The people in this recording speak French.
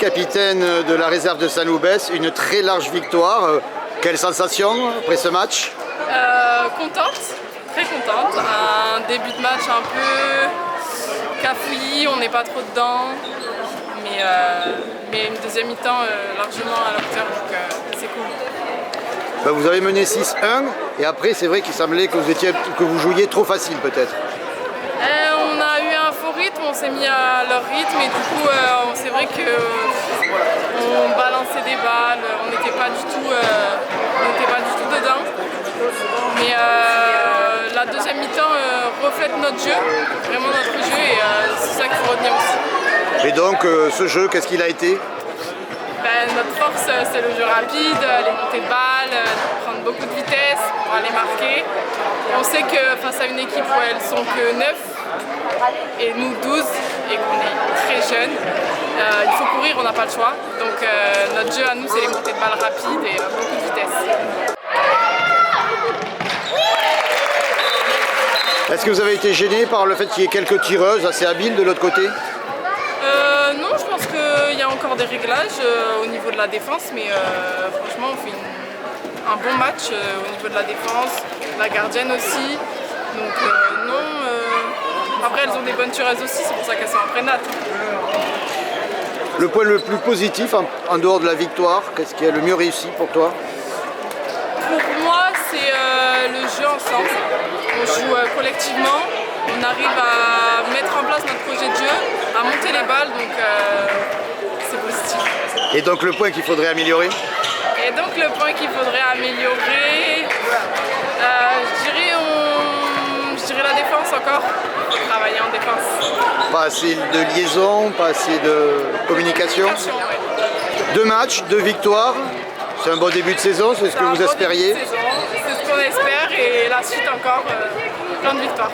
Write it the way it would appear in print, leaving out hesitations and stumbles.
capitaine de la réserve de Saint-Loubès, une très large victoire. Quelle sensation après ce match? Contente, très contente. Un début de match un peu cafouillis, on n'est pas trop dedans. Mais une deuxième mi-temps largement à la hauteur, donc c'est cool. Ben, vous avez mené 6-1 et après c'est vrai qu'il semblait que vous jouiez trop facile peut-être. On a eu un faux rythme, on s'est mis à leur rythme et du coup c'est vrai qu'on balançait des balles, on n'était pas du tout dedans. Mais la deuxième mi-temps reflète notre jeu, vraiment notre jeu et c'est ça qu'il faut retenir aussi. Et donc ce jeu, qu'est-ce qu'il a été? Notre force, c'est le jeu rapide, les montées de balles, prendre beaucoup de vitesse pour aller marquer. On sait que face à une équipe où elles sont que 9 et nous 12 et qu'on est très jeunes, il faut courir, on n'a pas le choix. Donc notre jeu à nous, c'est les montées de balles rapides et beaucoup de vitesse. Est-ce que vous avez été gêné par le fait qu'il y ait quelques tireuses assez habiles de l'autre côté? Non, je pense qu'il y a encore des réglages au niveau de la défense, mais franchement, on fait un bon match au niveau de la défense, la gardienne aussi. Donc non, après elles ont des bonnes tireuses aussi, c'est pour ça qu'elles sont imprenables. Le point le plus positif en dehors de la victoire, qu'est-ce qui est le mieux réussi pour toi? Pour moi, c'est le jeu ensemble. On joue collectivement, on arrive à mettre en place notre projet de jeu, à monter les balles, donc c'est positif. Et donc le point qu'il faudrait améliorer? Et donc le point qu'il faudrait améliorer, je dirais la défense encore, travailler en défense. Pas assez de liaison, pas assez de communication? Ouais. 2 matchs, 2 victoires, c'est un bon début de saison, c'est ce que vous espériez? C'est ce qu'on espère et la suite encore, plein de victoires.